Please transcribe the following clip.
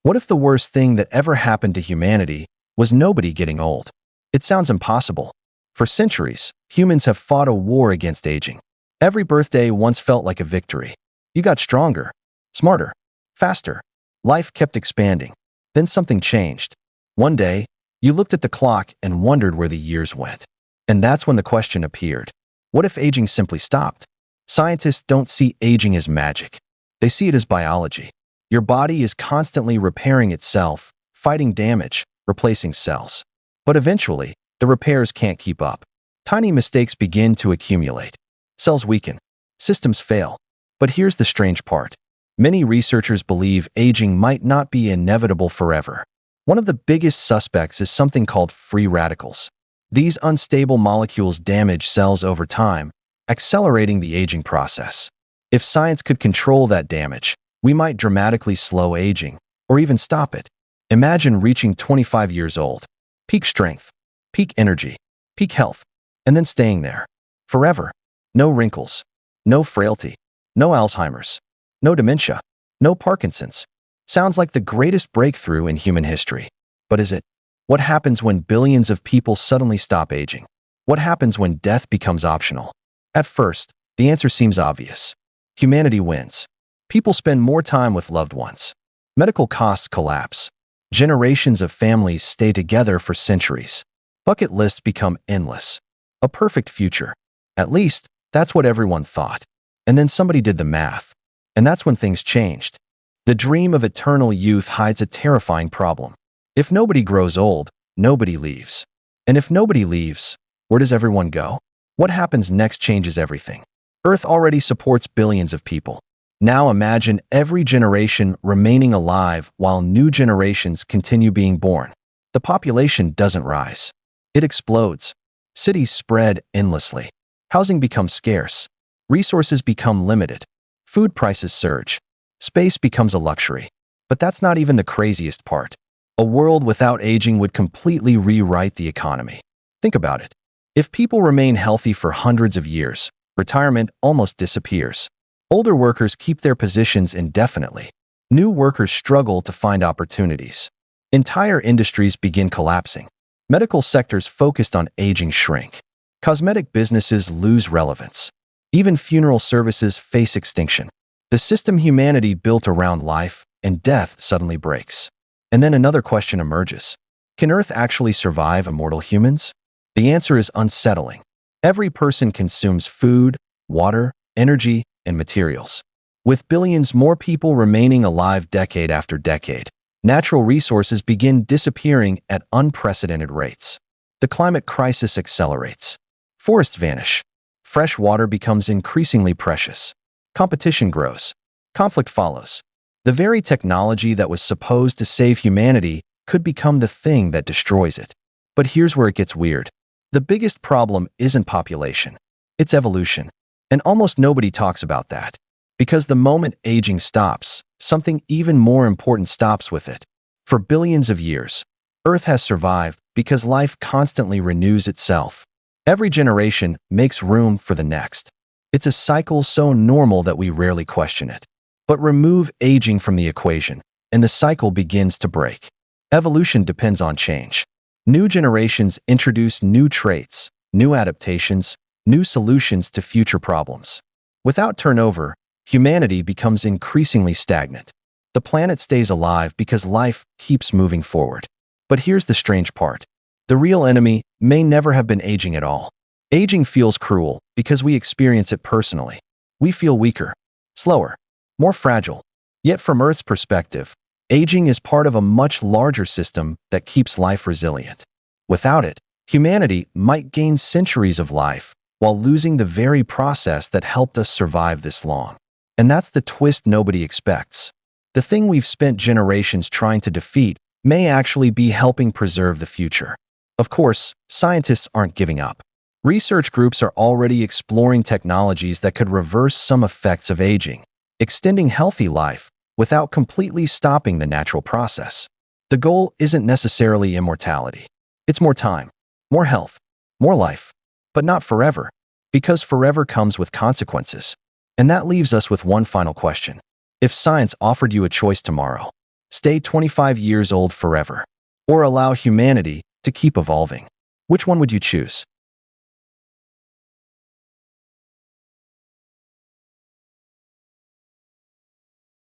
What if the worst thing that ever happened to humanity was nobody getting old? It sounds impossible. For centuries, humans have fought a war against aging. Every birthday once felt like a victory. You got stronger, smarter, faster. Life kept expanding. Then something changed. One day, you looked at the clock and wondered where the years went. And that's when the question appeared. What if aging simply stopped? Scientists don't see aging as magic. They see it as biology. Your body is constantly repairing itself, fighting damage, replacing cells. But eventually, the repairs can't keep up. Tiny mistakes begin to accumulate. Cells weaken. Systems fail. But here's the strange part. Many researchers believe aging might not be inevitable forever. One of the biggest suspects is something called free radicals. These unstable molecules damage cells over time, accelerating the aging process. If science could control that damage, we might dramatically slow aging, or even stop it. Imagine reaching 25 years old. Peak strength, peak energy, peak health, and then staying there. Forever. No wrinkles, no frailty, no Alzheimer's, no dementia, no Parkinson's. Sounds like the greatest breakthrough in human history. But is it? What happens when billions of people suddenly stop aging? What happens when death becomes optional? At first, the answer seems obvious. Humanity wins. People spend more time with loved ones. Medical costs collapse. Generations of families stay together for centuries. Bucket lists become endless. A perfect future. At least, that's what everyone thought. And then somebody did the math. And that's when things changed. The dream of eternal youth hides a terrifying problem. If nobody grows old, nobody leaves. And if nobody leaves, where does everyone go? What happens next changes everything. Earth already supports billions of people. Now imagine every generation remaining alive while new generations continue being born. The population doesn't rise. It explodes. Cities spread endlessly. Housing becomes scarce. Resources become limited. Food prices surge. Space becomes a luxury. But that's not even the craziest part. A world without aging would completely rewrite the economy. Think about it. If people remain healthy for hundreds of years, retirement almost disappears. Older workers keep their positions indefinitely. New workers struggle to find opportunities. Entire industries begin collapsing. Medical sectors focused on aging shrink. Cosmetic businesses lose relevance. Even funeral services face extinction. The system humanity built around life and death suddenly breaks. And then another question emerges. Can Earth actually survive immortal humans? The answer is unsettling. Every person consumes food, water, energy, and materials. With billions more people remaining alive decade after decade, natural resources begin disappearing at unprecedented rates. The climate crisis accelerates. Forests vanish. Fresh water becomes increasingly precious. Competition grows. Conflict follows. The very technology that was supposed to save humanity could become the thing that destroys it. But here's where it gets weird. The biggest problem isn't population. It's evolution. And almost nobody talks about that. Because the moment aging stops, something even more important stops with it. For billions of years, Earth has survived because life constantly renews itself. Every generation makes room for the next. It's a cycle so normal that we rarely question it. But remove aging from the equation, and the cycle begins to break. Evolution depends on change. New generations introduce new traits, new adaptations, new solutions to future problems. Without turnover, humanity becomes increasingly stagnant. The planet stays alive because life keeps moving forward. But here's the strange part. The real enemy may never have been aging at all. Aging feels cruel because we experience it personally. We feel weaker, slower, more fragile. Yet from Earth's perspective, aging is part of a much larger system that keeps life resilient. Without it, humanity might gain centuries of life while losing the very process that helped us survive this long. And that's the twist nobody expects. The thing we've spent generations trying to defeat may actually be helping preserve the future. Of course, scientists aren't giving up. Research groups are already exploring technologies that could reverse some effects of aging, extending healthy life without completely stopping the natural process. The goal isn't necessarily immortality. It's more time, more health, more life, but not forever, because forever comes with consequences. And that leaves us with one final question. If science offered you a choice tomorrow, Stay 25 years old forever. Or allow humanity to keep evolving. Which one would you choose?